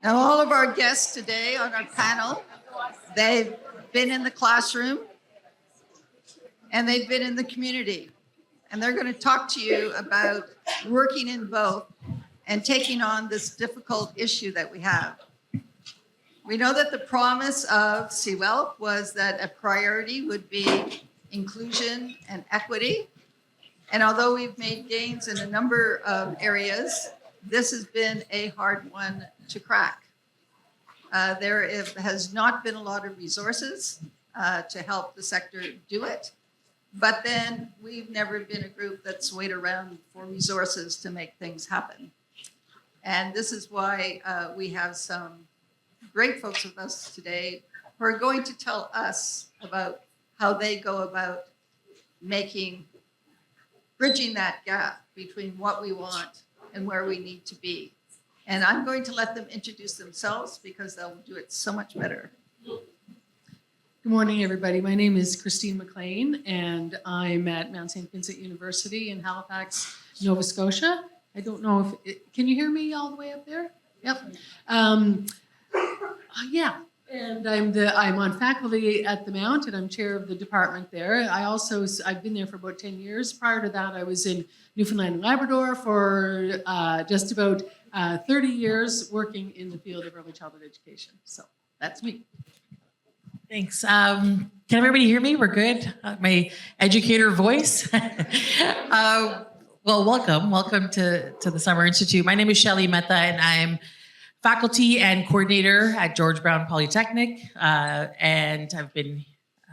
Now, all of our guests today on our panel, they've been in the classroom and they've been in the community. And they're going to talk to you about working in both and taking on this difficult issue that we have. We know that the promise of CWEL was that a priority would be inclusion and equity. And although we've made gains in a number of areas, this has been a hard one to crack. There has not been a lot of resources to help the sector do it. But then we've never been a group that's waited around for resources to make things happen. And this is why we have some great folks with us today who are going to tell us about how they go about bridging that gap between what we want and where we need to be. And I'm going to let them introduce themselves because they'll do it so much better. Good morning, everybody. My name is Christine McLean, and I'm at Mount St. Vincent University in Halifax, Nova Scotia. I don't know if can you hear me all the way up there? Yep. Yeah. And I'm on faculty at the Mount, and I'm chair of the department there. I've been there for about 10 years. Prior to that, I was in Newfoundland and Labrador for just about 30 years, working in the field of early childhood education. So that's me. Thanks. Can everybody hear me? We're good. My educator voice. Well, welcome to the Summer Institute. My name is Shelly, Mehta, and I'm faculty and coordinator at George Brown Polytechnic, and I've been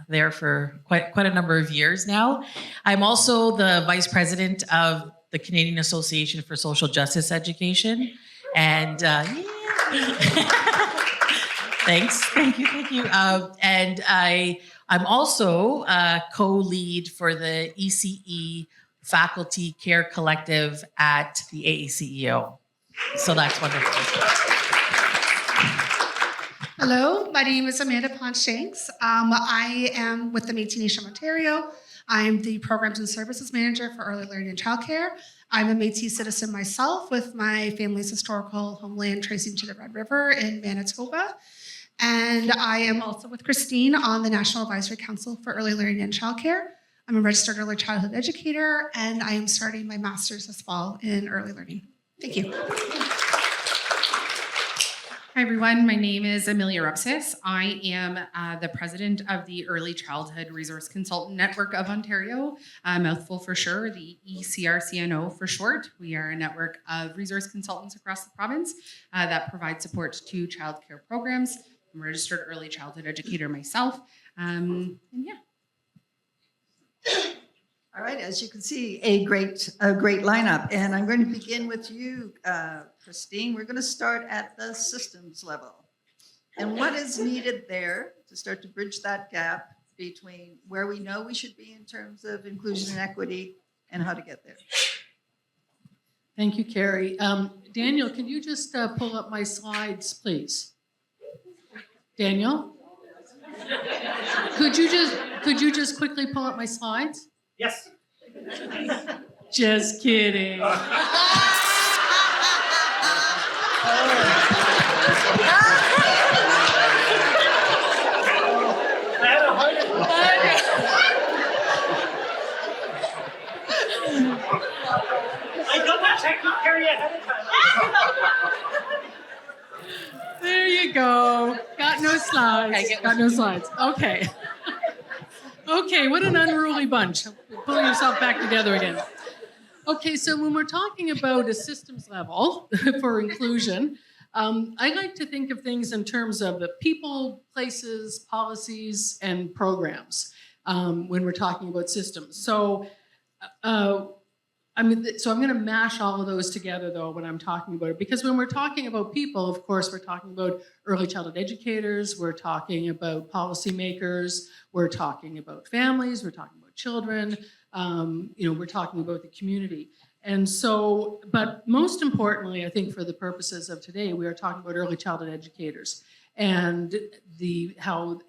there for quite a number of years now. I'm also the vice president of the Canadian Association for Social Justice Education, and thanks, thank you. And I'm also co-lead for the ECE Faculty Care Collective at the AECEO. So that's wonderful. Hello, my name is Amelia Pont-Shanks. I am with the Métis Nation of Ontario. I'm the Programs and Services Manager for Early Learning and Childcare. I'm a Métis citizen myself with my family's historical homeland tracing to the Red River in Manitoba. And I am also with Christine on the National Advisory Council for Early Learning and Childcare. I'm a registered early childhood educator, and I am starting my master's this fall in early learning. Thank you. Hi, everyone. My name is Amelia Rupsys. I am the president of the Early Childhood Resource Consultant Network of Ontario, a mouthful for sure, the ECRCNO for short. We are a network of resource consultants across the province that provide support to childcare programs. I'm a registered early childhood educator myself, and yeah. All right, as you can see, a great lineup. And I'm going to begin with you, Christine. We're going to start at the systems level. And what is needed there to start to bridge that gap between where we know we should be in terms of inclusion and equity and how to get there? Thank you, Carrie. Daniel, can you just pull up my slides, please? Daniel? Could you just quickly pull up my slides? Yes. Just kidding. I double checked with Carrie ahead of time. There you go. Got no slides. Got no slides. Okay. Okay, what an unruly bunch. Pulling yourself back together again. Okay, so when we're talking about a systems level for inclusion, I like to think of things in terms of the people, places, policies, and programs when we're talking about systems. So, I'm going to mash all of those together, though, when I'm talking about it. Because when we're talking about people, of course, we're talking about early childhood educators, we're talking about policymakers, we're talking about families, we're talking about children, we're talking about the community. And so, but most importantly, I think for the purposes of today, we are talking about early childhood educators and the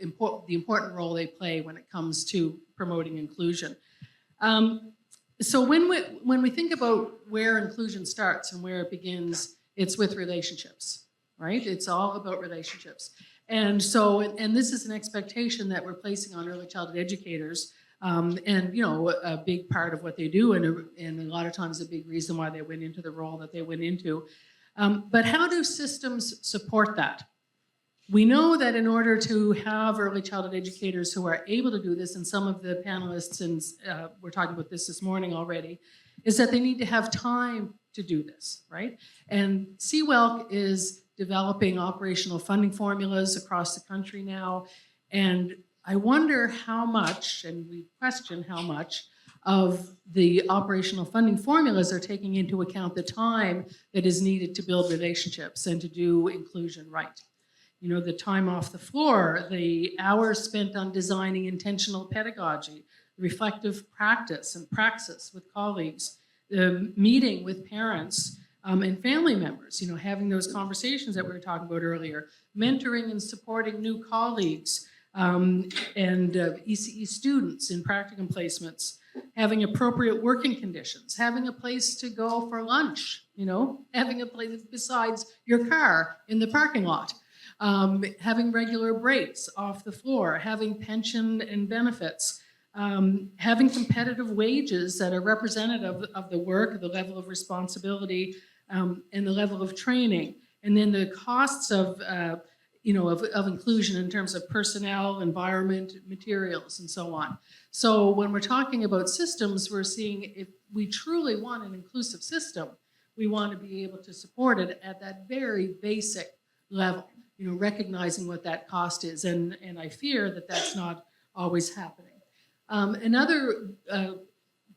important role they play when it comes to promoting inclusion. So when we think about where inclusion starts and where it begins, it's with relationships, right? It's all about relationships. And so, and this is an expectation that we're placing on early childhood educators. And, you know, a big part of what they do, and a lot of times a big reason why they went into the role that they went into. But how do systems support that? We know that in order to have early childhood educators who are able to do this, and some of the panelists, and we're talking about this morning already, is that they need to have time to do this, right? And CWELC is developing operational funding formulas across the country now. And I wonder how much, and we question how much, of the operational funding formulas are taking into account the time that is needed to build relationships and to do inclusion right. You know, the time off the floor, the hours spent on designing intentional pedagogy, reflective practice and praxis with colleagues, the meeting with parents and family members, you know, having those conversations that we were talking about earlier, mentoring and supporting new colleagues and ECE students in practicum placements, having appropriate working conditions, having a place to go for lunch, you know, having a place besides your car in the parking lot. Having regular breaks off the floor, having pension and benefits, having competitive wages that are representative of the work, the level of responsibility, and the level of training, and then the costs of, you know, of inclusion in terms of personnel, environment, materials, and so on. So when we're talking about systems, we're seeing if we truly want an inclusive system, we want to be able to support it at that very basic level. You know, recognizing what that cost is, and I fear that that's not always happening. Another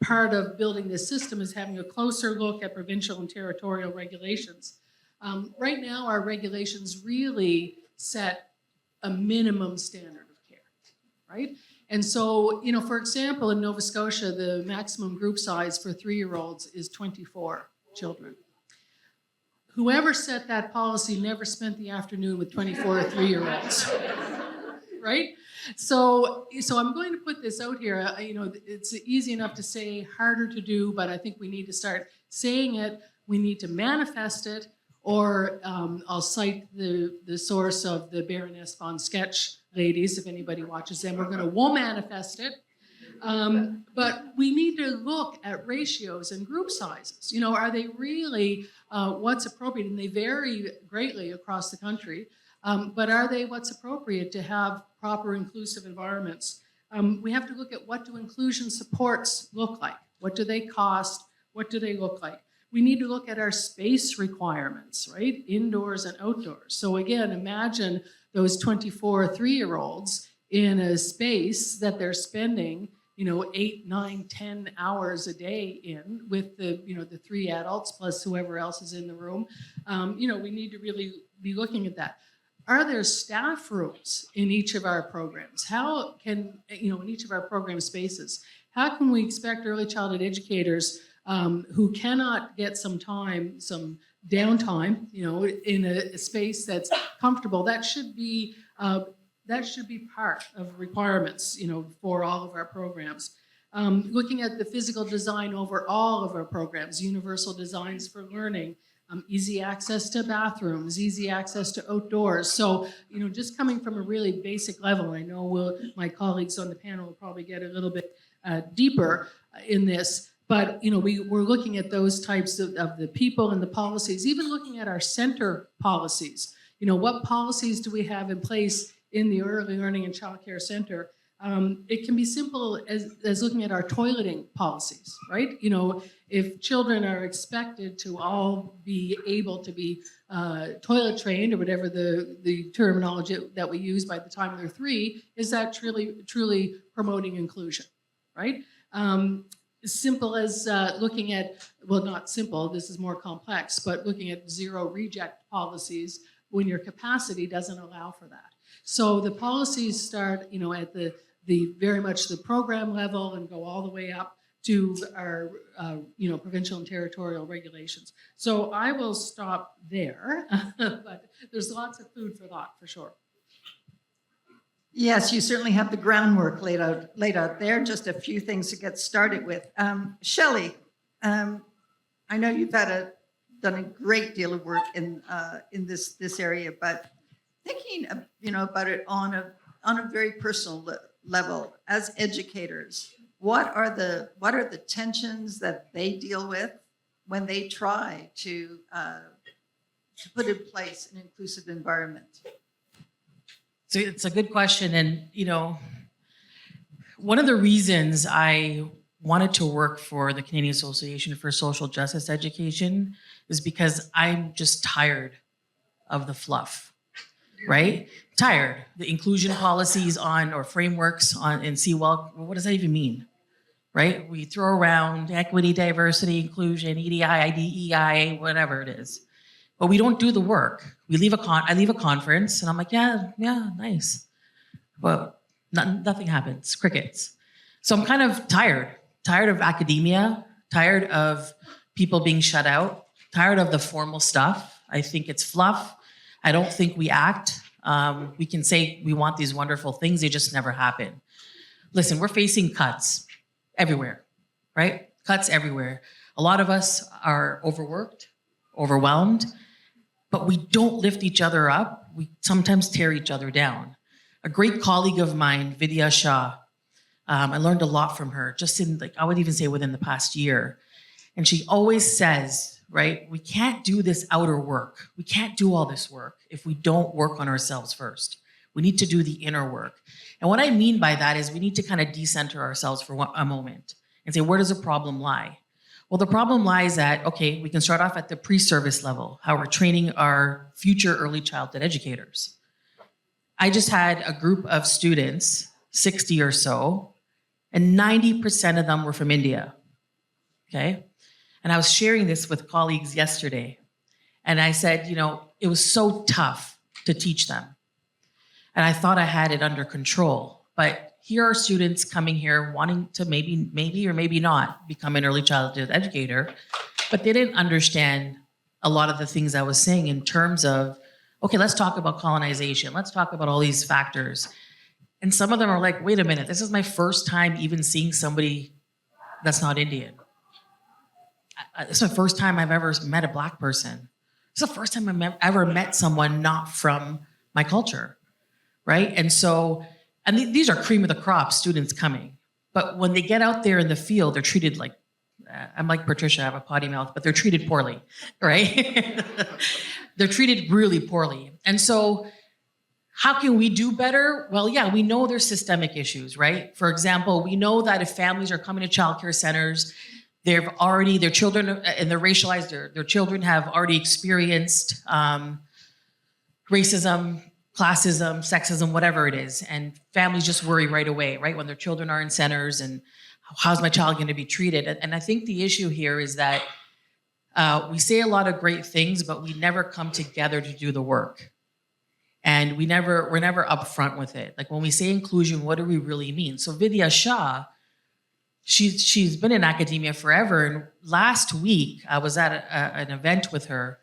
part of building this system is having a closer look at provincial and territorial regulations. Right now, our regulations really set a minimum standard of care, right? And so, you know, for example, in Nova Scotia, the maximum group size for 3-year-olds is 24 children. Whoever set that policy never spent the afternoon with 24 3-year-olds, right? So I'm going to put this out here. You know, it's easy enough to say, harder to do, but I think we need to start saying it. We need to manifest it, or I'll cite the source of the Baroness von Sketch ladies, if anybody watches them. We're going to manifest it. But we need to look at ratios and group sizes. You know, are they really what's appropriate? And they vary greatly across the country. But are they what's appropriate to have proper inclusive environments? We have to look at what do inclusion supports look like? What do they cost? What do they look like? We need to look at our space requirements, right? Indoors and outdoors. So again, imagine those 24 3-year-olds in a space that they're spending, you know, 8, 9, 10 hours a day in with the, you know, the 3 adults plus whoever else is in the room. You know, we need to really be looking at that. Are there staff rooms in each of our programs? How can, you know, in each of our program spaces, how can we expect early childhood educators who cannot get some time, some downtime, you know, in a space that's comfortable? That should be part of requirements, you know, for all of our programs. Looking at the physical design over all of our programs, universal designs for learning, easy access to bathrooms, easy access to outdoors. So, you know, just coming from a really basic level, I know my colleagues on the panel will probably get a little bit deeper in this, but, you know, we're looking at those types of the people and the policies, even looking at our center policies. You know, what policies do we have in place in the Early Learning and Childcare Center? It can be simple as looking at our toileting policies, right? You know, if children are expected to all be able to be toilet trained, or whatever the terminology that we use by the time they're 3, is that truly promoting inclusion, right? Simple as looking at, well, not simple, this is more complex, but looking at 0 reject policies when your capacity doesn't allow for that. So the policies start, you know, at the very much the program level and go all the way up to our, you know, provincial and territorial regulations. So I will stop there, but there's lots of food for thought for sure. Yes, you certainly have the groundwork laid out there. Just a few things to get started with. Shelly, I know you've had done a great deal of work in this area, but thinking about it on a very personal level as educators, what are the tensions that they deal with when they try to put in place an inclusive environment? So it's a good question. And, one of the reasons I wanted to work for the Canadian Association for Social Justice Education is because I'm just tired of the fluff, right? Tired. The inclusion policies or frameworks in CWEL, what does that even mean, right? We throw around equity, diversity, inclusion, EDI, IDEI, whatever it is. But we don't do the work. I leave a conference and I'm like, yeah, nice. But nothing happens, crickets. So I'm kind of tired of academia, tired of people being shut out, tired of the formal stuff. I think it's fluff. I don't think we act. We can say we want these wonderful things, they just never happen. Listen, we're facing cuts everywhere, right? Cuts everywhere. A lot of us are overworked, overwhelmed, but we don't lift each other up. We sometimes tear each other down. A great colleague of mine, Vidya Shah, I learned a lot from her, just I would even say within the past year. And she always says, right, we can't do this outer work. We can't do all this work if we don't work on ourselves first. We need to do the inner work. And what I mean by that is we need to kind of decenter ourselves for a moment and say, where does the problem lie? Well, the problem lies at, okay, we can start off at the pre-service level, how we're training our future early childhood educators. I just had a group of students, 60 or so, and 90% of them were from India, okay? And I was sharing this with colleagues yesterday. And I said, it was so tough to teach them. And I thought I had it under control. But here are students coming here wanting to maybe or maybe not become an early childhood educator, but they didn't understand a lot of the things I was saying in terms of, okay, let's talk about colonization. Let's talk about all these factors. And some of them are like, wait a minute, this is my first time even seeing somebody that's not Indian. It's the first time I've ever met a Black person. It's the first time I've ever met someone not from my culture, right? And so, these are cream of the crop students coming. But when they get out there in the field, they're treated like, I'm like Patricia, I have a potty mouth, but they're treated poorly, right? They're treated really poorly. And so how can we do better? Well, yeah, we know there's systemic issues, right? For example, we know that if families are coming to childcare centers, their children, and they're racialized, their children have already experienced racism, classism, sexism, whatever it is. And families just worry right away, right? When their children are in centers and how's my child going to be treated? And I think the issue here is that we say a lot of great things, but we never come together to do the work. And we're never upfront with it. Like when we say inclusion, what do we really mean? So Vidya Shah, she's been in academia forever. And last week I was at an event with her,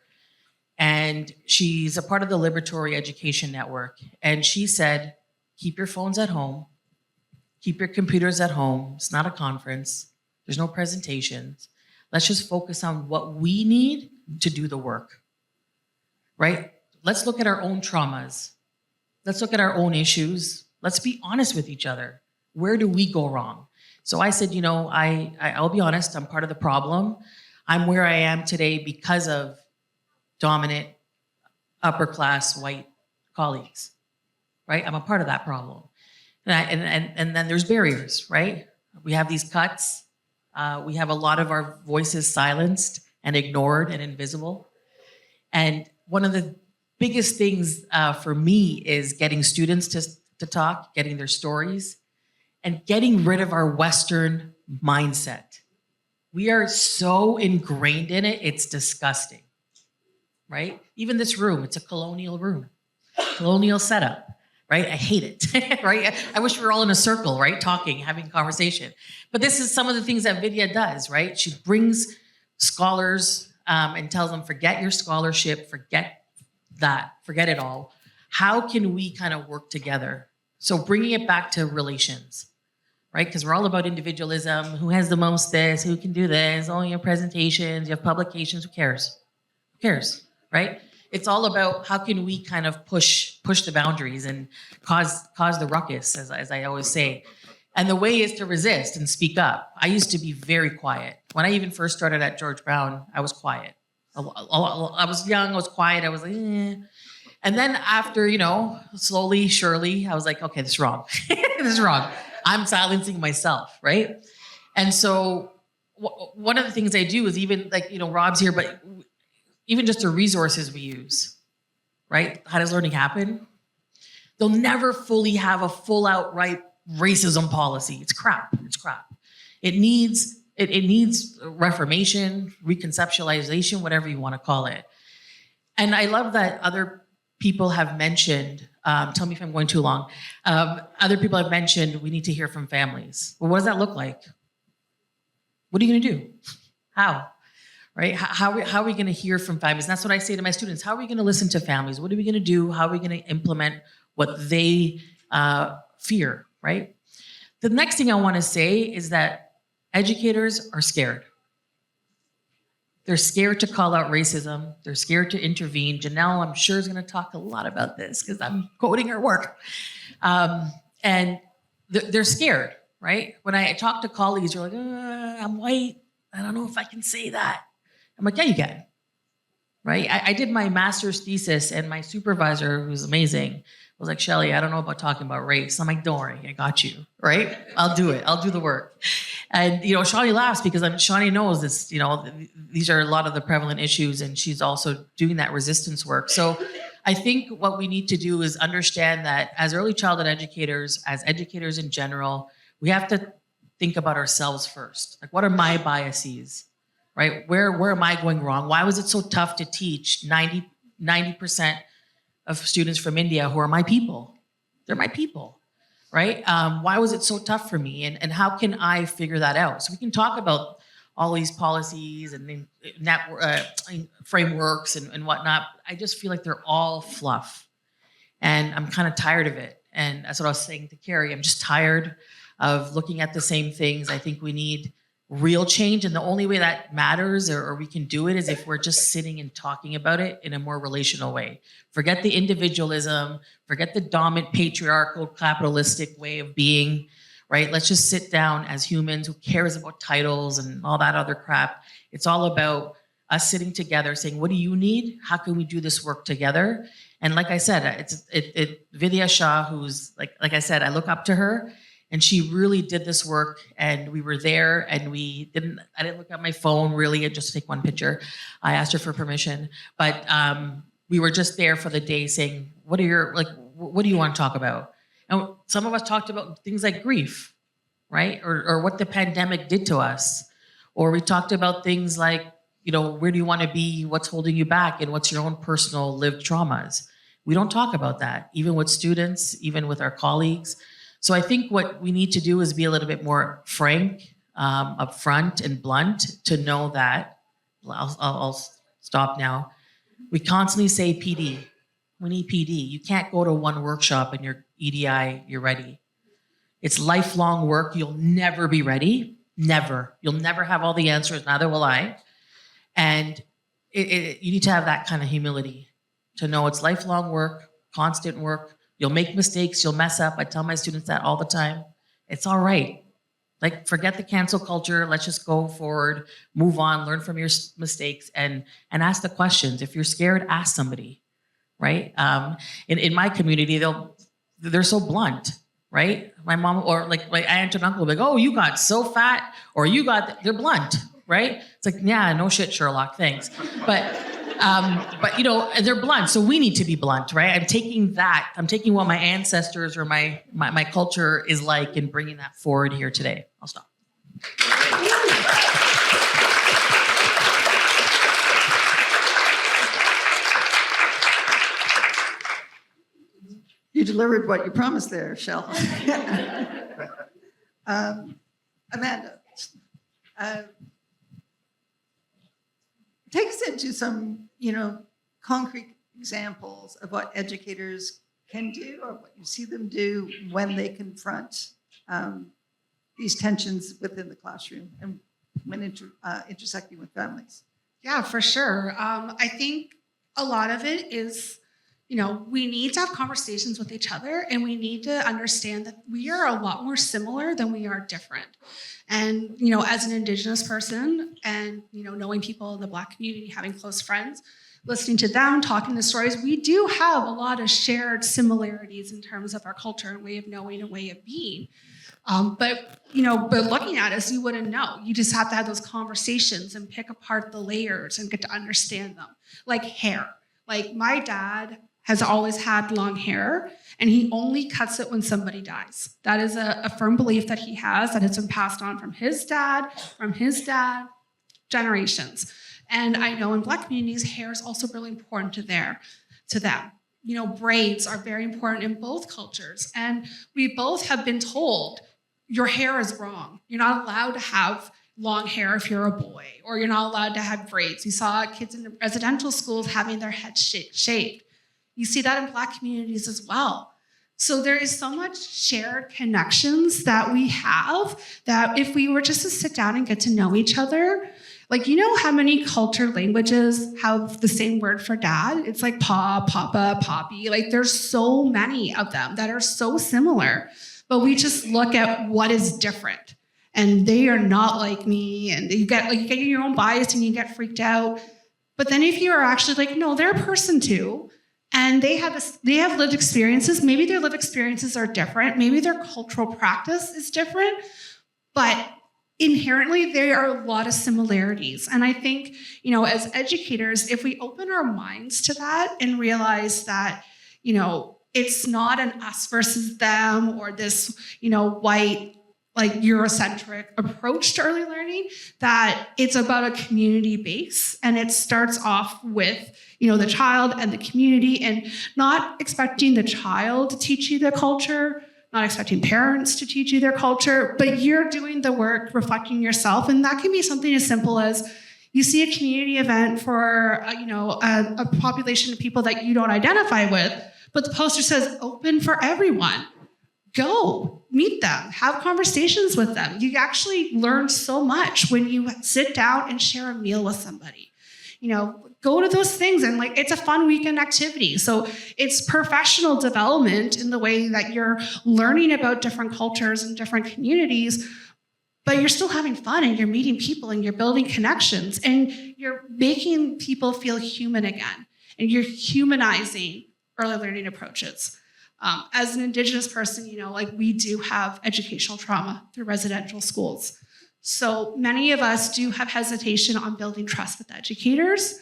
and she's a part of the Liberatory Education Network. And she said, keep your phones at home, keep your computers at home. It's not a conference. There's no presentations. Let's just focus on what we need to do the work, right? Let's look at our own traumas. Let's look at our own issues. Let's be honest with each other. Where do we go wrong? So I said, I'll be honest, I'm part of the problem. I'm where I am today because of dominant, upper class white colleagues, right? I'm a part of that problem. And then there's barriers, right? We have these cuts. We have a lot of our voices silenced and ignored and invisible. And one of the biggest things for me is getting students to talk, getting their stories, and getting rid of our Western mindset. We are so ingrained in it, it's disgusting, right? Even this room, it's a colonial room, colonial setup, right? I hate it, right? I wish we were all in a circle, right? Talking, having a conversation. But this is some of the things that Vidya does, right? She brings scholars and tells them, forget your scholarship, forget that, forget it all. How can we kind of work together? So bringing it back to relations, right? Because we're all about individualism. Who has the most this? Who can do this? Oh, you have presentations, you have publications, who cares? cares, right? It's all about how can we kind of push the boundaries and cause the ruckus, as I always say. And the way is to resist and speak up. I used to be very quiet. When I even first started at George Brown, I was quiet. I was young, I was quiet, I was like, eh. And then after, slowly, surely, I was like, okay, this is wrong. This is wrong. I'm silencing myself, right? And so one of the things I do is even like, Rob's here, but even just the resources we use, right? How does learning happen? They'll never fully have a full outright racism policy. It's crap. It's crap. It needs reformation, reconceptualization, whatever you want to call it. And I love that other people have mentioned, tell me if I'm going too long, other people have mentioned we need to hear from families. Well, what does that look like? What are you going to do? How? Right? How are we going to hear from families? And that's what I say to my students. How are we going to listen to families? What are we going to do? How are we going to implement what they fear, right? The next thing I want to say is that educators are scared. They're scared to call out racism. They're scared to intervene. Janelle, I'm sure, is going to talk a lot about this because I'm quoting her work. And they're scared, right? When I talk to colleagues, they're like, I'm white. I don't know if I can say that. I'm like, yeah, you can, right? I did my master's thesis and my supervisor, who's amazing, was like, Shelly, I don't know about talking about race. I'm like, don't worry, I got you, right? I'll do it. I'll do the work. And, Shawnee laughs because Shawnee knows this, these are a lot of the prevalent issues and she's also doing that resistance work. So I think what we need to do is understand that as early childhood educators, as educators in general, we have to think about ourselves first. Like, what are my biases, right? Where am I going wrong? Why was it so tough to teach 90% of students from India who are my people? They're my people, right? Why was it so tough for me? And how can I figure that out? So we can talk about all these policies and frameworks and whatnot. I just feel like they're all fluff. And I'm kind of tired of it. And that's what I was saying to Carrie. I'm just tired of looking at the same things. I think we need real change. And the only way that matters or we can do it is if we're just sitting and talking about it in a more relational way. Forget the individualism, forget the dominant patriarchal capitalistic way of being, right? Let's just sit down as humans. Who cares about titles and all that other crap? It's all about us sitting together saying, what do you need? How can we do this work together? And like I said, Vidya Shah, who's like I said, I look up to her. And she really did this work, and we were there, and I didn't look at my phone really and just take one picture. I asked her for permission, but we were just there for the day saying, what do you want to talk about? And some of us talked about things like grief, right? Or what the pandemic did to us. Or we talked about things like, where do you want to be? What's holding you back? And what's your own personal lived traumas? We don't talk about that, even with students, even with our colleagues. So I think what we need to do is be a little bit more frank, upfront, and blunt to know that. I'll stop now. We constantly say PD. We need PD. You can't go to one workshop and your EDI, you're ready. It's lifelong work. You'll never be ready. Never. You'll never have all the answers. Neither will I. And you need to have that kind of humility to know it's lifelong work, constant work. You'll make mistakes, you'll mess up. I tell my students that all the time. It's all right. Like, forget the cancel culture. Let's just go forward, move on, learn from your mistakes, and ask the questions. If you're scared, ask somebody, right? In my community, they're so blunt, right? My mom or like my aunt and uncle will be like, oh, you got so fat, or they're blunt, right? It's like, yeah, no shit, Sherlock, thanks. But they're blunt, so we need to be blunt, right? I'm taking what my ancestors or my culture is like and bringing that forward here today. I'll stop. You delivered what you promised there, Shell. Amanda, take us into some, concrete examples of what educators can do or what you see them do when they confront these tensions within the classroom and when intersecting with families. Yeah, for sure. I think a lot of it is, we need to have conversations with each other and we need to understand that we are a lot more similar than we are different. And, as an Indigenous person and, knowing people in the Black community, having close friends, listening to them, talking the stories, we do have a lot of shared similarities in terms of our culture and way of knowing and way of being. But looking at us, you wouldn't know. You just have to have those conversations and pick apart the layers and get to understand them. Like hair. Like my dad has always had long hair and he only cuts it when somebody dies. That is a firm belief that he has, that it's been passed on from his dad, generations. And I know in Black communities, hair is also really important to them. Braids are very important in both cultures. And we both have been told, your hair is wrong. You're not allowed to have long hair if you're a boy, or you're not allowed to have braids. You saw kids in residential schools having their heads shaved. You see that in Black communities as well. So there is so much shared connections that we have that if we were just to sit down and get to know each other, like, how many culture languages have the same word for dad? It's like pa, papa, poppy. Like there's so many of them that are so similar, but we just look at what is different. And they are not like me. And you get your own bias and you get freaked out. But then if you are actually like, no, they're a person too. And they have lived experiences. Maybe their lived experiences are different. Maybe their cultural practice is different. But inherently, there are a lot of similarities. And I think, as educators, if we open our minds to that and realize that, it's not an us versus them or this, white, like Eurocentric approach to early learning, that it's about a community base. And it starts off with, the child and the community, and not expecting the child to teach you the culture, not expecting parents to teach you their culture, but you're doing the work, reflecting yourself. And that can be something as simple as you see a community event for, a population of people that you don't identify with, but the poster says open for everyone. Go meet them, have conversations with them. You actually learn so much when you sit down and share a meal with somebody. Go to those things and it's a fun weekend activity. So it's professional development in the way that you're learning about different cultures and different communities, but you're still having fun and you're meeting people and you're building connections and you're making people feel human again. And you're humanizing early learning approaches. As an Indigenous person, we do have educational trauma through residential schools. So many of us do have hesitation on building trust with educators,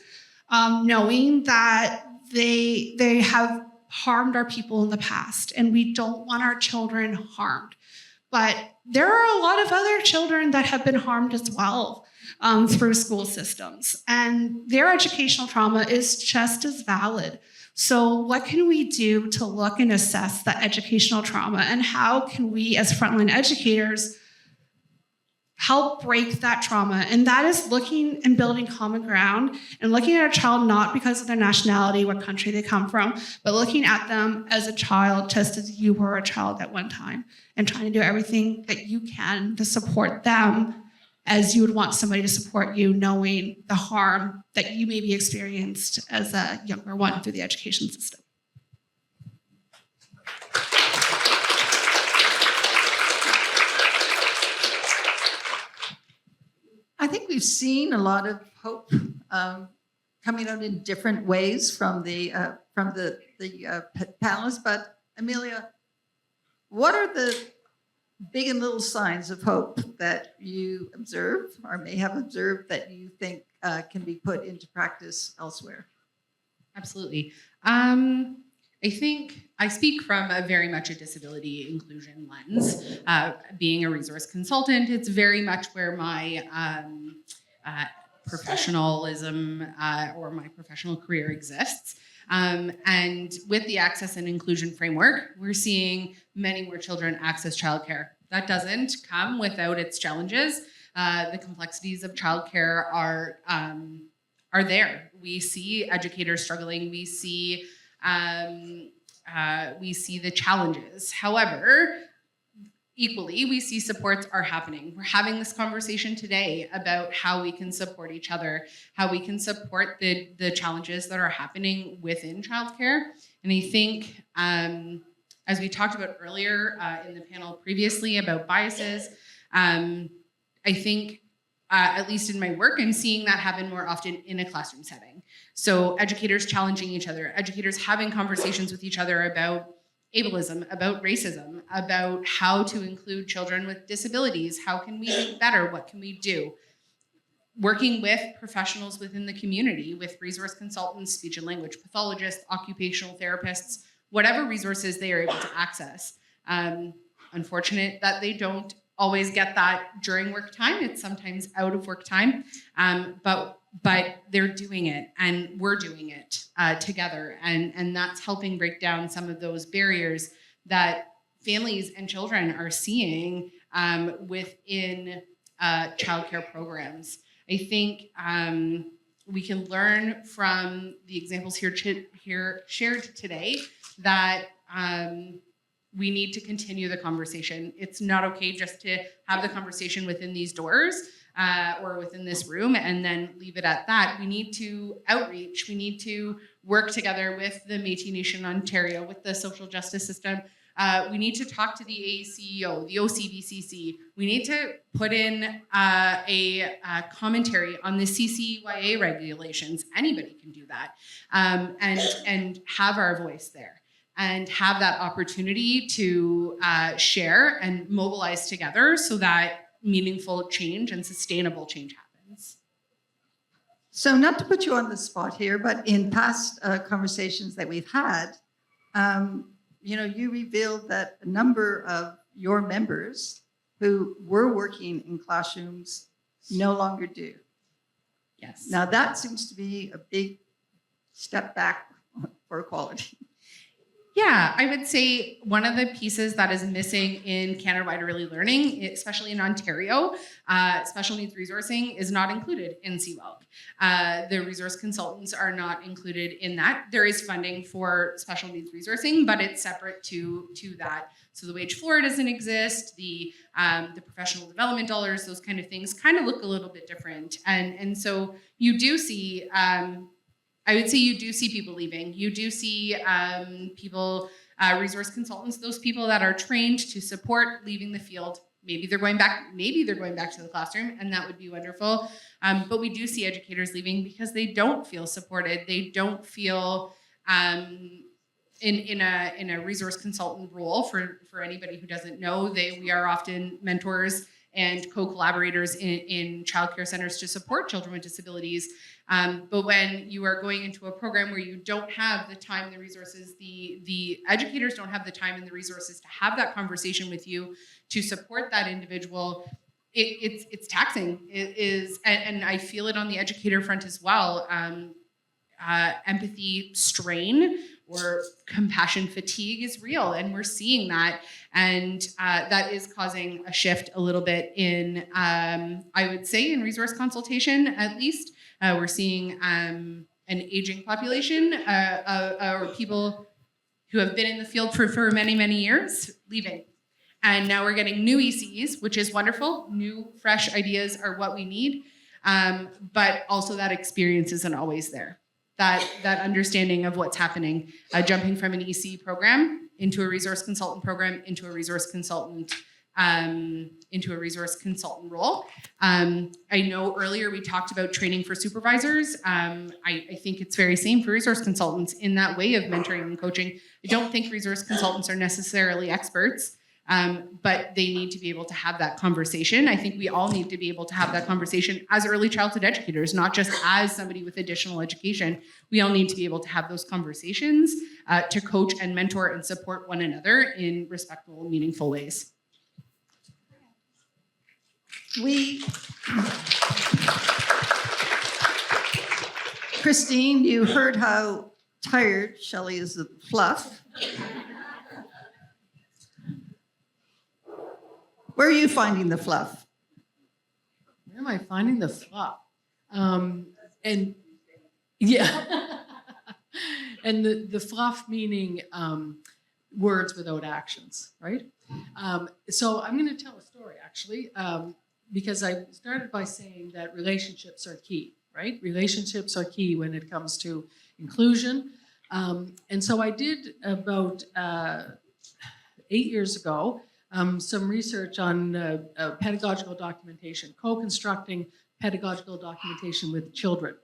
knowing that they have harmed our people in the past and we don't want our children harmed. But there are a lot of other children that have been harmed as well through school systems, and their educational trauma is just as valid. So what can we do to look and assess that educational trauma, and how can we as frontline educators help break that trauma? And that is looking and building common ground and looking at a child not because of their nationality, what country they come from, but looking at them as a child just as you were a child at one time, and trying to do everything that you can to support them as you would want somebody to support you, knowing the harm that you maybe experienced as a younger one through the education system. I think we've seen a lot of hope coming out in different ways from the panelists. But Amelia, what are the big and little signs of hope that you observe or may have observed that you think can be put into practice elsewhere? Absolutely. I think I speak from a very much a disability inclusion lens. Being a resource consultant, it's very much where my professionalism or my professional career exists. And with the access and inclusion framework, we're seeing many more children access childcare. That doesn't come without its challenges. The complexities of childcare are there. We see educators struggling. We see the challenges. However, equally, we see supports are happening. We're having this conversation today about how we can support each other, how we can support the challenges that are happening within childcare. And I think, as we talked about earlier in the panel previously about biases, I think, at least in my work, I'm seeing that happen more often in a classroom setting. So educators challenging each other, educators having conversations with each other about ableism, about racism, about how to include children with disabilities. How can we do better? What can we do? Working with professionals within the community, with resource consultants, speech and language pathologists, occupational therapists, whatever resources they are able to access. Unfortunate that they don't always get that during work time. It's sometimes out of work time, but they're doing it and we're doing it together. And that's helping break down some of those barriers that families and children are seeing within childcare programs. I think we can learn from the examples here shared today that we need to continue the conversation. It's not okay just to have the conversation within these doors or within this room and then leave it at that. We need to outreach. We need to work together with the Métis Nation Ontario, with the social justice system. We need to talk to the ACEO, the OCBCC. We need to put in a commentary on the CCYA regulations. Anybody can do that, and have our voice there. And have that opportunity to share and mobilize together so that meaningful change and sustainable change happens. So not to put you on the spot here, but in past conversations that we've had, you revealed that a number of your members who were working in classrooms no longer do. Yes. Now that seems to be a big step back for equality. Yeah, I would say one of the pieces that is missing in Canada-wide early learning, especially in Ontario, special needs resourcing is not included in CWELC. The resource consultants are not included in that. There is funding for special needs resourcing, but it's separate to that. So the wage floor doesn't exist, the professional development dollars, those kind of things kind of look a little bit different. And so you do see, I would say you do see people leaving. You do see people, resource consultants, those people that are trained to support leaving the field. Maybe they're going back to the classroom, and that would be wonderful. But we do see educators leaving because they don't feel supported. They don't feel in a resource consultant role. For anybody who doesn't know, we are often mentors and co-collaborators in childcare centers to support children with disabilities. But when you are going into a program where you don't have the time, the resources, the educators don't have the time and the resources to have that conversation with you, to support that individual, it's taxing. It is, and I feel it on the educator front as well. Empathy strain or compassion fatigue is real, and we're seeing that, and that is causing a shift a little bit in, I would say, in resource consultation. At least we're seeing an aging population or people who have been in the field for many, many years leaving. And now we're getting new ECs, which is wonderful. New, fresh ideas are what we need, but also that experience isn't always there. That understanding of what's happening, jumping from an EC program into a resource consultant program, into a resource consultant role. I know earlier we talked about training for supervisors. I think it's very same for resource consultants in that way of mentoring and coaching. I don't think resource consultants are necessarily experts, but they need to be able to have that conversation. I think we all need to be able to have that conversation as early childhood educators, not just as somebody with additional education. We all need to be able to have those conversations to coach and mentor and support one another in respectful, meaningful ways. Christine, you heard how tired Shelly is of fluff. Where are you finding the fluff? Where am I finding the fluff? And yeah, and the fluff meaning words without actions, right? So I'm going to tell a story, actually, because I started by saying that relationships are key, right? Relationships are key when it comes to inclusion. And so I did about 8 years ago some research on pedagogical documentation, co-constructing pedagogical documentation with children.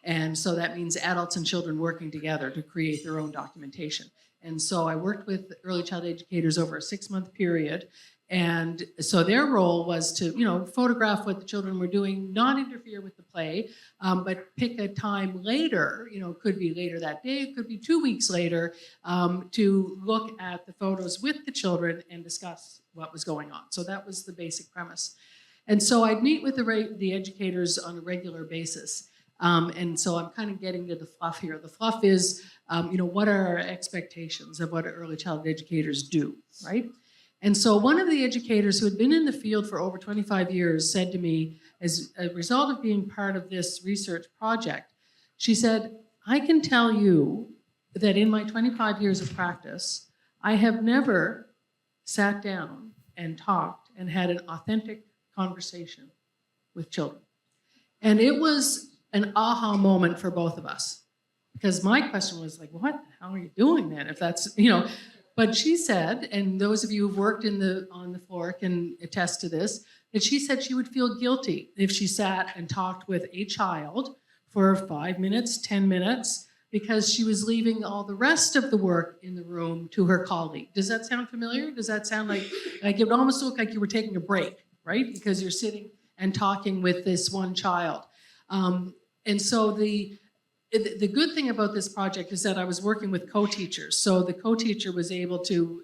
And so that means adults and children working together to create their own documentation. And so I worked with early child educators over a 6-month period. And so their role was to, photograph what the children were doing, not interfere with the play, but pick a time later, could be later that day, it could be 2 weeks later, to look at the photos with the children and discuss what was going on. So that was the basic premise. And so I'd meet with the educators on a regular basis. And so I'm kind of getting to the fluff here. The fluff is, what are our expectations of what early childhood educators do, right? And so one of the educators who had been in the field for over 25 years said to me, as a result of being part of this research project, she said, I can tell you that in my 25 years of practice, I have never sat down and talked and had an authentic conversation with children. And it was an aha moment for both of us. Because my question was like, what the hell are you doing then? If that's, But she said, and those of you who've worked on the floor can attest to this, that she said she would feel guilty if she sat and talked with a child for 5 minutes, 10 minutes, because she was leaving all the rest of the work in the room to her colleague. Does that sound familiar? Does that sound like it would almost look like you were taking a break, right? Because you're sitting and talking with this one child. And so the good thing about this project is that I was working with co-teachers. So the co-teacher was able to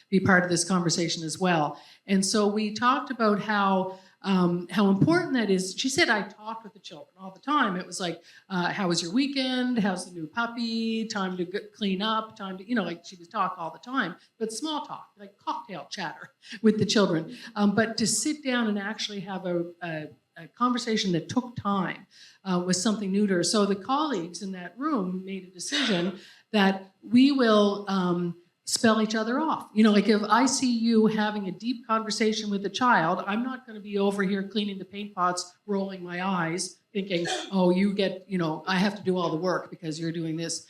be part of this conversation as well. And so we talked about how important that is. She said, I talked with the children all the time. It was like, how was your weekend? How's the new puppy? Time to clean up, time to, like she would talk all the time, but small talk, like cocktail chatter with the children. But to sit down and actually have a conversation that took time was something new to her. So the colleagues in that room made a decision that we will spell each other off. Like if I see you having a deep conversation with a child, I'm not going to be over here cleaning the paint pots, rolling my eyes, thinking, oh, you get, I have to do all the work because you're doing this.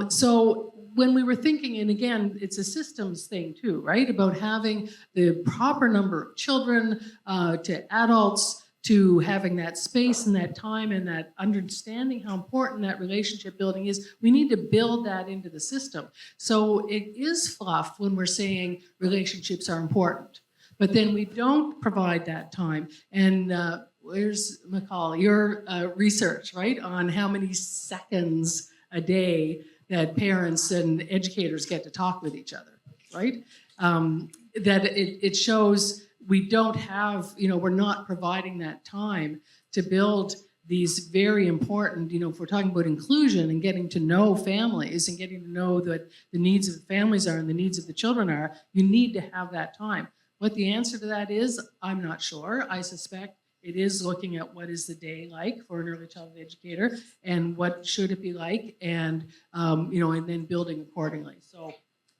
So when we were thinking, and again, it's a systems thing too, right? About having the proper number of children to adults, to having that space and that time and that understanding how important that relationship building is, we need to build that into the system. So it is fluff when we're saying relationships are important, but then we don't provide that time. And where's McCall, your research, right, on how many seconds a day that parents and educators get to talk with each other, right? That it shows we don't have, we're not providing that time to build these very important, if we're talking about inclusion and getting to know families and getting to know what the needs of the families are and the needs of the children are, you need to have that time. What the answer to that is, I'm not sure. I suspect it is looking at what is the day like for an early childhood educator and what should it be like, and and then building accordingly. So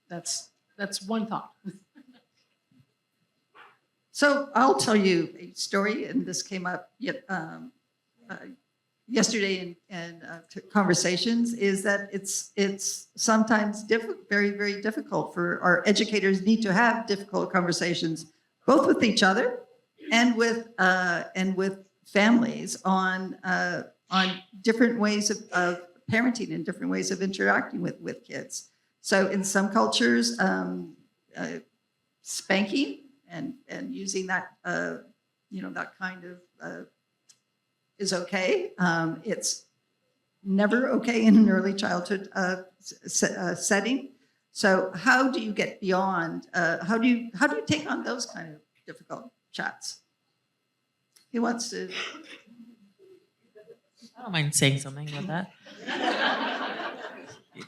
that's one thought. So I'll tell you a story, and this came up yesterday in conversations, is that it's sometimes very, very difficult for our educators need to have difficult conversations, both with each other and with families on different ways of parenting and different ways of interacting with kids. So in some cultures, spanking and using that, that kind of is okay. It's never okay in an early childhood setting. So how do you get beyond? How do you take on those kind of difficult chats? Who wants to? I don't mind saying something about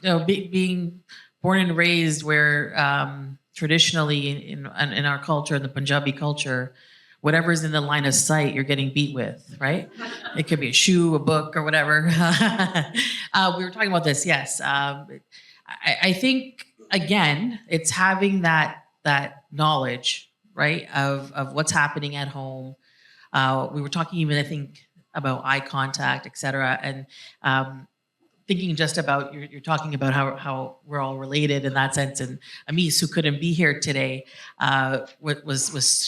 that. Being born and raised where traditionally in our culture, in the Punjabi culture, whatever's in the line of sight, you're getting beat with, right? It could be a shoe, a book, or whatever. We were talking about this, yes. I think again, it's having that knowledge, right, of what's happening at home. We were talking even, I think, about eye contact, et cetera, and thinking just about, you're talking about how we're all related in that sense. And Amis, who couldn't be here today, was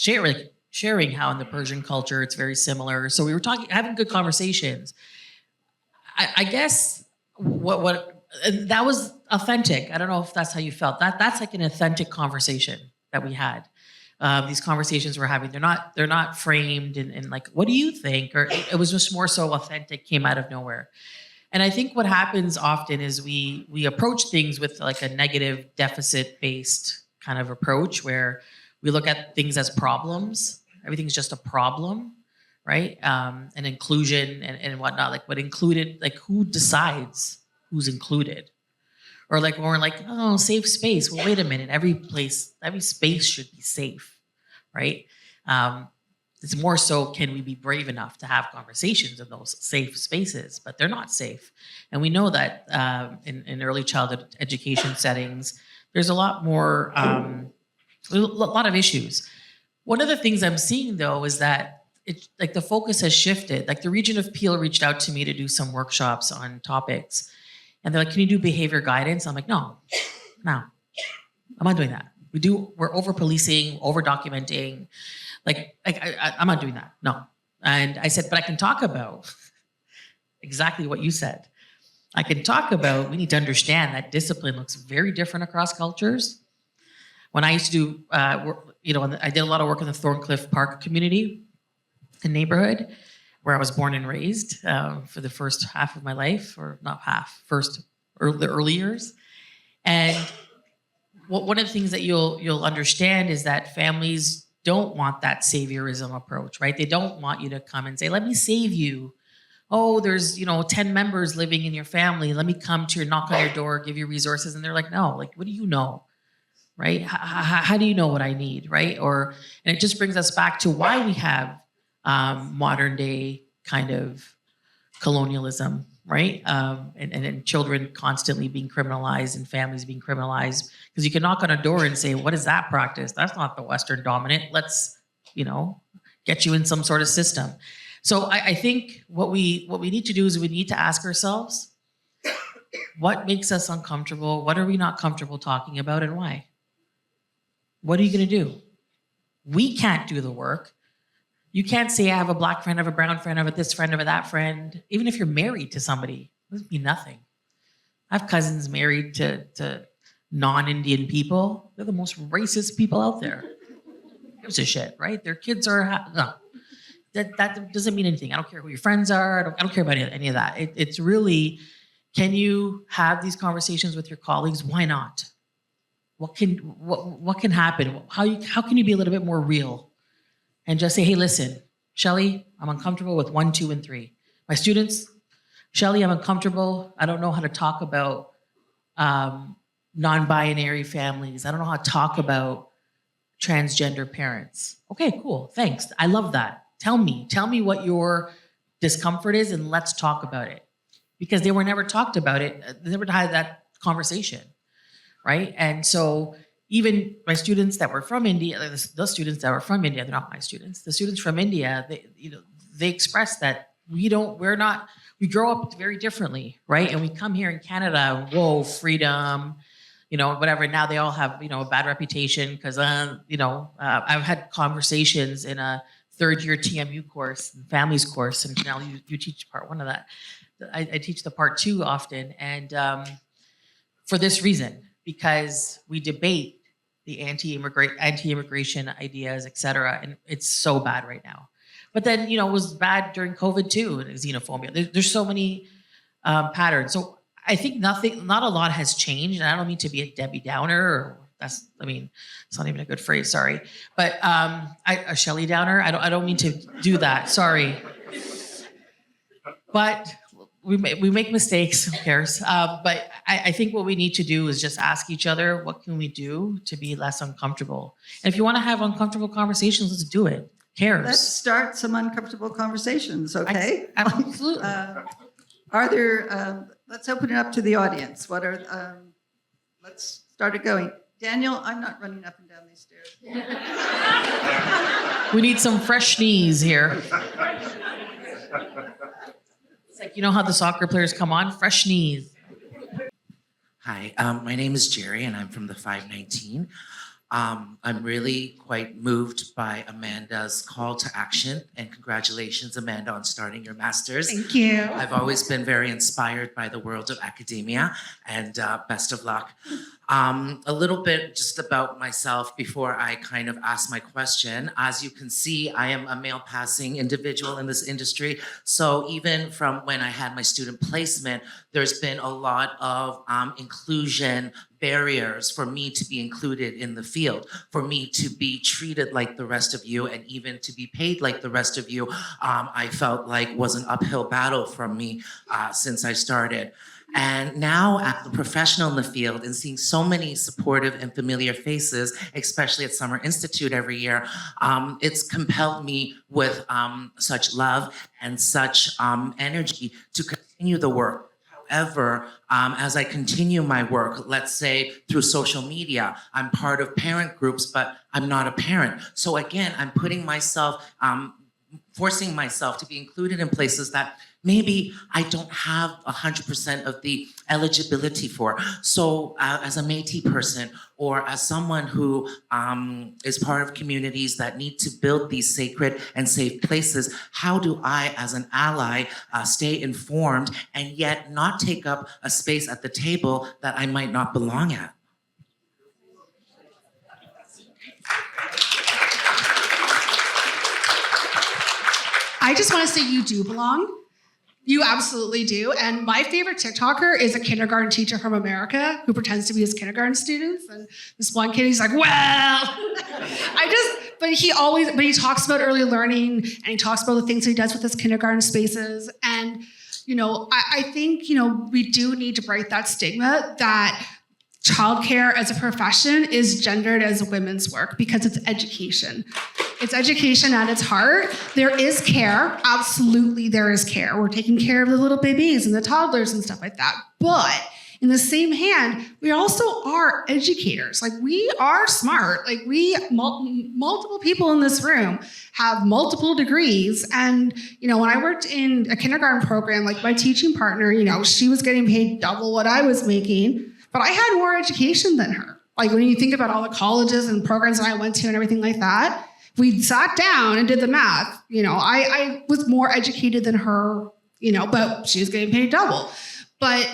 sharing how in the Persian culture it's very similar. So we were having good conversations. I guess and that was authentic. I don't know if that's how you felt. That's like an authentic conversation that we had. These conversations we're having, they're not framed in like, what do you think? Or it was just more so authentic, came out of nowhere. And I think what happens often is we approach things with like a negative deficit-based kind of approach where we look at things as problems. Everything's just a problem, right? And inclusion and whatnot, like what included, like who decides who's included? Or like when we're like, oh, safe space. Well, wait a minute, every space should be safe, right? It's more so, can we be brave enough to have conversations in those safe spaces? But they're not safe. And we know that in early childhood education settings, there's a lot more, a lot of issues. One of the things I'm seeing though is that like the focus has shifted. Like the region of Peel reached out to me to do some workshops on topics. And they're like, can you do behavior guidance? I'm like, no, I'm not doing that. We're over-policing, over-documenting. I'm not doing that, no. And I said, but I can talk about exactly what you said. I can talk about, we need to understand that discipline looks very different across cultures. When I used to do, I did a lot of work in the Thorncliffe Park community, the neighborhood, where I was born and raised for the first half of my life, or not half, the early years. And one of the things that you'll understand is that families don't want that saviorism approach, right? They don't want you to come and say, let me save you. Oh, there's 10 members living in your family. Let me come to knock on your door, give you resources. And they're like, no, like, what do you know? Right? How do you know what I need, right? And it just brings us back to why we have modern day kind of colonialism, right? And children constantly being criminalized and families being criminalized. Because you can knock on a door and say, what is that practice? That's not the Western dominant. Let's, get you in some sort of system. So I think what we need to do is we need to ask ourselves, what makes us uncomfortable? What are we not comfortable talking about and why? What are you going to do? We can't do the work. You can't say, I have a black friend, I have a brown friend, I have a this friend, I have a that friend. Even if you're married to somebody, it doesn't mean nothing. I have cousins married to non-Indian people. They're the most racist people out there. Gives a shit, right? Their kids are, no. That doesn't mean anything. I don't care who your friends are. I don't care about any of that. It's really, can you have these conversations with your colleagues? Why not? What can happen? How can you be a little bit more real? And just say, hey, listen, Shelly, I'm uncomfortable with 1, 2, and 3. My students, Shelly, I'm uncomfortable. I don't know how to talk about non-binary families. I don't know how to talk about transgender parents. Okay, cool, thanks. I love that. Tell me what your discomfort is and let's talk about it. Because they were never talked about it. They never had that conversation, right? And so even my students that were from India, those students that were from India, they're not my students. The students from India, they express that we grow up very differently, right? And we come here in Canada, whoa, freedom, whatever. Now they all have, a bad reputation because, I've had conversations in a third-year TMU course, families course, and now you teach part 1 of that. I teach the part 2 often, and for this reason, because we debate the anti-immigration ideas, et cetera, and it's so bad right now. But then, it was bad during COVID too, and xenophobia. There's so many patterns. So I think not a lot has changed, and I don't mean to be a Debbie Downer, or it's not even a good phrase, sorry. But a Shelly Downer, I don't mean to do that, sorry. But we make mistakes, who cares? But I think what we need to do is just ask each other, what can we do to be less uncomfortable? And if you want to have uncomfortable conversations, let's do it. Who cares? Let's start some uncomfortable conversations, okay? Absolutely. Are there, let's open it up to the audience. What are, let's start it going. Daniel, I'm not running up and down these stairs. We need some fresh knees here. It's like, you know how the soccer players come on? Fresh knees. Hi, my name is Jerry, and I'm from the 519. I'm really quite moved by Amanda's call to action, and congratulations, Amanda, on starting your master's. Thank you. I've always been very inspired by the world of academia, and best of luck. A little bit just about myself before I kind of ask my question. As you can see, I am a male passing individual in this industry. So even from when I had my student placement, there's been a lot of inclusion barriers for me to be included in the field, for me to be treated like the rest of you, and even to be paid like the rest of you. I felt like was an uphill battle for me since I started. And now as a professional in the field and seeing so many supportive and familiar faces, especially at Summer Institute every year, it's compelled me with such love and such energy to continue the work. However, as I continue my work, let's say through social media, I'm part of parent groups, but I'm not a parent. So again, I'm putting myself, forcing myself to be included in places that maybe I don't have 100% of the eligibility for. So as a Métis person, or as someone who is part of communities that need to build these sacred and safe places, how do I, as an ally, stay informed and yet not take up a space at the table that I might not belong at? I just want to say you do belong. You absolutely do. And my favorite TikToker is a kindergarten teacher from America who pretends to be his kindergarten students. And this one kid, he's like, well, but he talks about early learning, and he talks about the things he does with his kindergarten spaces. And, I think, we do need to break that stigma that childcare as a profession is gendered as women's work, because it's education. It's education at its heart. There is care. Absolutely, there is care. We're taking care of the little babies and the toddlers and stuff like that. But in the same hand, we also are educators. Like, we are smart. Like, multiple people in this room have multiple degrees. And, when I worked in a kindergarten program, like my teaching partner, she was getting paid double what I was making, but I had more education than her. Like, when you think about all the colleges and programs that I went to and everything like that, we sat down and did the math. I was more educated than her, but she was getting paid double. But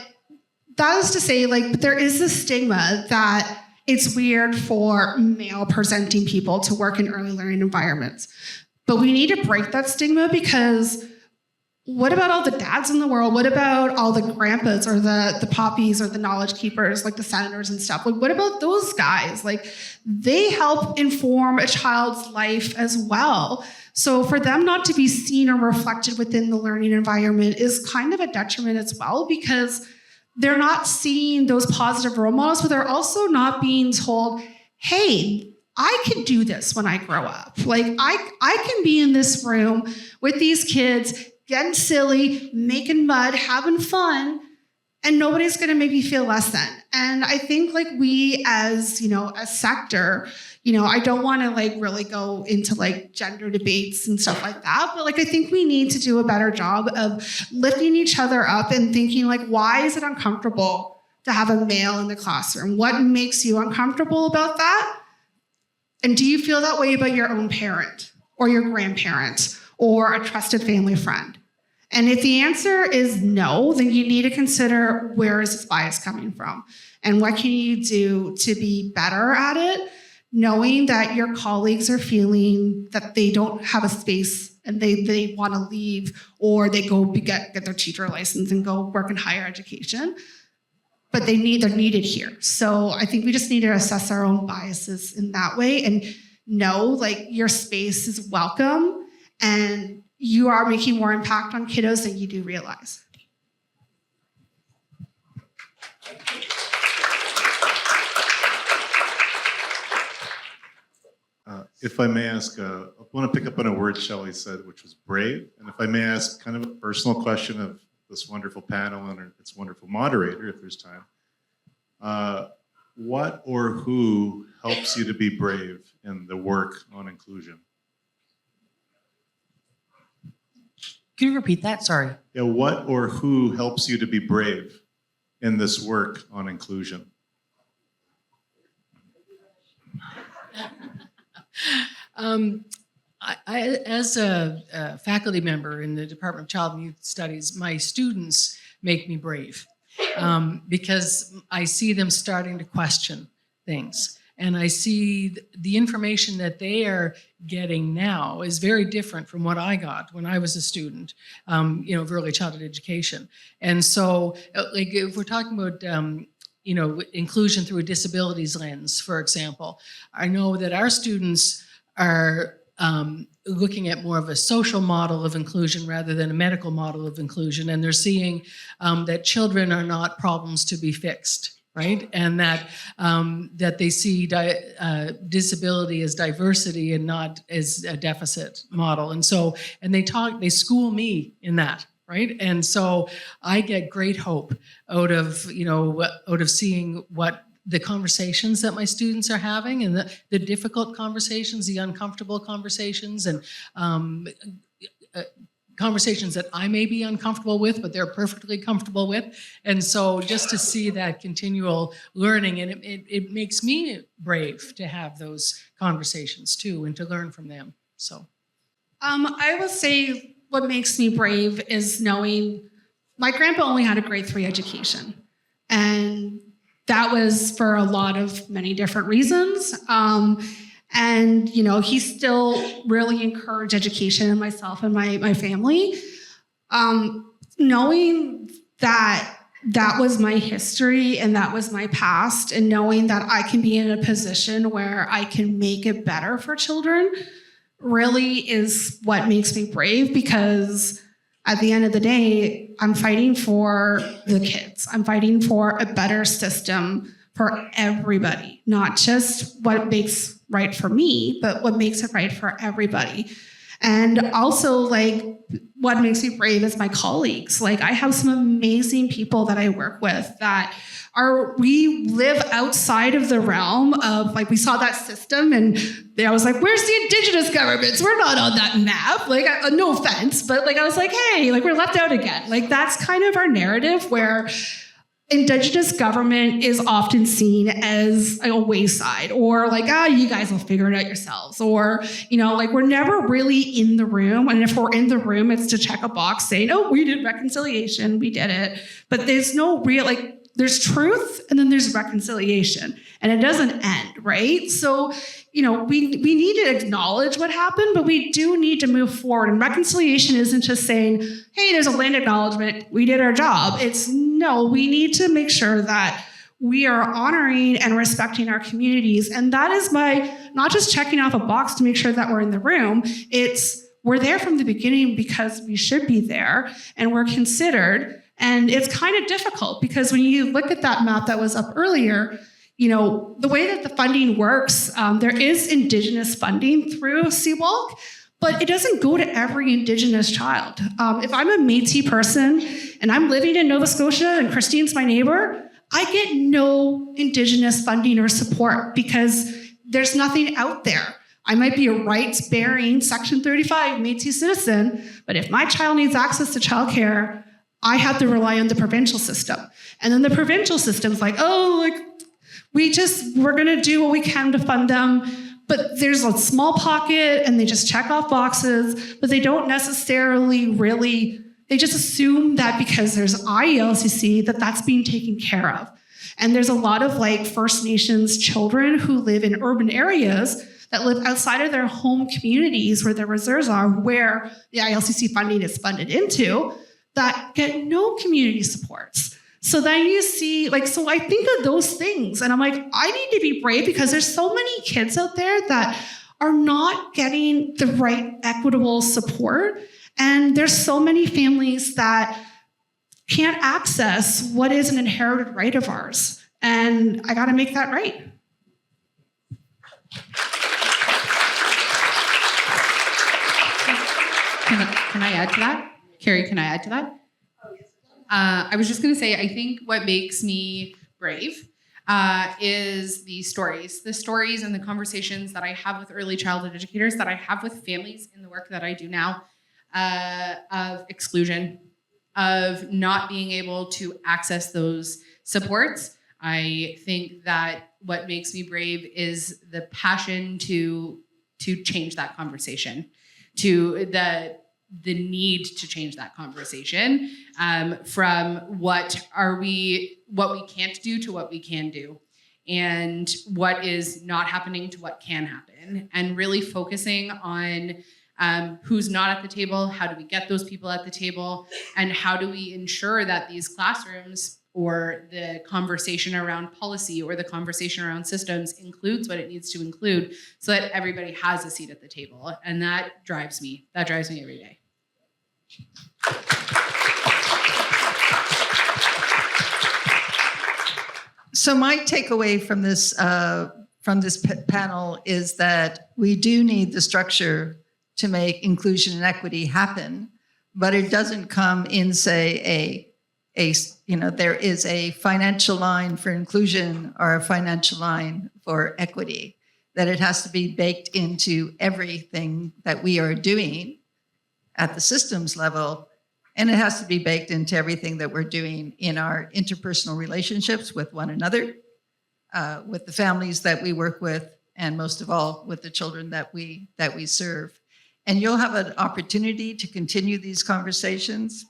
that is to say, but there is this stigma that it's weird for male presenting people to work in early learning environments. But we need to break that stigma, because what about all the dads in the world? What about all the grandpas or the poppies or the knowledge keepers, like the senators and stuff? What about those guys? They help inform a child's life as well. So for them not to be seen or reflected within the learning environment is kind of a detriment as well, because they're not seeing those positive role models, but they're also not being told, hey, I can do this when I grow up. I can be in this room with these kids, getting silly, making mud, having fun, and nobody's gonna make me feel less than. And I think we as, a sector, I don't wanna really go into gender debates and stuff like that, but I think we need to do a better job of lifting each other up and thinking why is it uncomfortable to have a male in the classroom? What makes you uncomfortable about that? And do you feel that way about your own parent or your grandparent or a trusted family friend? And if the answer is no, then you need to consider, where is this bias coming from? And what can you do to be better at it, knowing that your colleagues are feeling that they don't have a space and they want to leave, or they go get their teacher license and go work in higher education, but they're needed here. So I think we just need to assess our own biases in that way and know your space is welcome, and you are making more impact on kiddos than you do realize. If I may ask, I want to pick up on a word Shelly said, which was brave. And if I may ask kind of a personal question of this wonderful panel and its wonderful moderator, if there's time. what or who helps you to be brave in the work on inclusion? Can you repeat that? Sorry. Yeah, what or who helps you to be brave in this work on inclusion? I, as a faculty member in the Department of Child and Youth Studies, my students make me brave because I see them starting to question things. And I see the information that they are getting now is very different from what I got when I was a student, of early childhood education. And so, like, if we're talking about, inclusion through a disabilities lens, for example, I know that our students are looking at more of a social model of inclusion rather than a medical model of inclusion. And they're seeing that children are not problems to be fixed. Right, and that that they see disability as diversity and not as a deficit model, and so they school me in that, right, and so I get great hope out of seeing what the conversations that my students are having and the difficult conversations, the uncomfortable conversations, and conversations that I may be uncomfortable with, but they're perfectly comfortable with. And so just to see that continual learning, and it makes me brave to have those conversations too, and to learn from them, so. I would say what makes me brave is knowing my grandpa only had a grade 3 education. And that was for a lot of many different reasons. And, he still really encouraged education in myself and my family. Knowing that that was my history and that was my past, and knowing that I can be in a position where I can make it better for children really is what makes me brave, because at the end of the day, I'm fighting for the kids. I'm fighting for a better system for everybody, not just what makes right for me, but what makes it right for everybody. And also, like, what makes me brave is my colleagues. Like, I have some amazing people that I work with that we live outside of the realm of, like, we saw that system and I was like, where's the Indigenous governments? We're not on that map. Like, no offense, but like, I was like, hey, like, we're left out again. Like, that's kind of our narrative, where Indigenous government is often seen as a wayside, or like, you guys will figure it out yourselves. Or, like, we're never really in the room. And if we're in the room, it's to check a box saying, oh, we did reconciliation, we did it. But there's no real, like, there's truth and then there's reconciliation, and it doesn't end, right? So, we need to acknowledge what happened, but we do need to move forward. And reconciliation isn't just saying, hey, there's a land acknowledgement, we did our job. It's no, we need to make sure that we are honoring and respecting our communities. And that is by not just checking off a box to make sure that we're in the room. It's we're there from the beginning because we should be there and we're considered. And it's kind of difficult because when you look at that map that was up earlier, the way that the funding works, there is Indigenous funding through CWALC, but it doesn't go to every Indigenous child. If I'm a Métis person and I'm living in Nova Scotia and Christine's my neighbor, I get no Indigenous funding or support because there's nothing out there. I might be a rights-bearing Section 35 Métis citizen, but if my child needs access to childcare, I have to rely on the provincial system. And then the provincial system's like, we're gonna do what we can to fund them, but there's a small pocket and they just check off boxes, but they don't necessarily really, they just assume that because there's IELCC that that's being taken care of. And there's a lot of like First Nations children who live in urban areas that live outside of their home communities where their reserves are, where the ILCC funding is funded into, that get no community supports. So then you see, so I think of those things and I'm like, I need to be brave because there's so many kids out there that are not getting the right equitable support. And there's so many families that can't access what is an inherited right of ours. And I gotta make that right. Can I add to that? Carrie, can I add to that? I was just going to say, I think what makes me brave is the stories and the conversations that I have with early childhood educators, that I have with families in the work that I do now, of exclusion, of not being able to access those supports. I think that what makes me brave is the passion to change that conversation, to the need to change that conversation, from what we can't do to what we can do, and what is not happening to what can happen, and really focusing on who's not at the table, how do we get those people at the table, and how do we ensure that these classrooms or the conversation around policy or the conversation around systems includes what it needs to include so that everybody has a seat at the table. And that drives me every day. So my takeaway from this panel is that we do need the structure to make inclusion and equity happen, but it doesn't come in, say, there is a financial line for inclusion or a financial line for equity, that it has to be baked into everything that we are doing at the systems level, and it has to be baked into everything that we're doing in our interpersonal relationships with one another, with the families that we work with, and most of all, with the children that we serve. And you'll have an opportunity to continue these conversations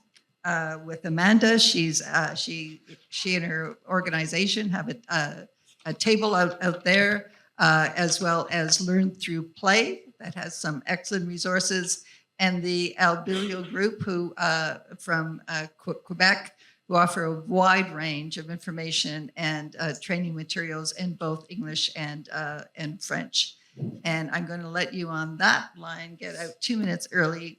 with Amanda. She and her organization have a table out there, as well as Learn Through Play that has some excellent resources, and the Albilio group from Quebec, who offer a wide range of information and training materials in both English and French. And I'm going to let you on that line get out 2 minutes early.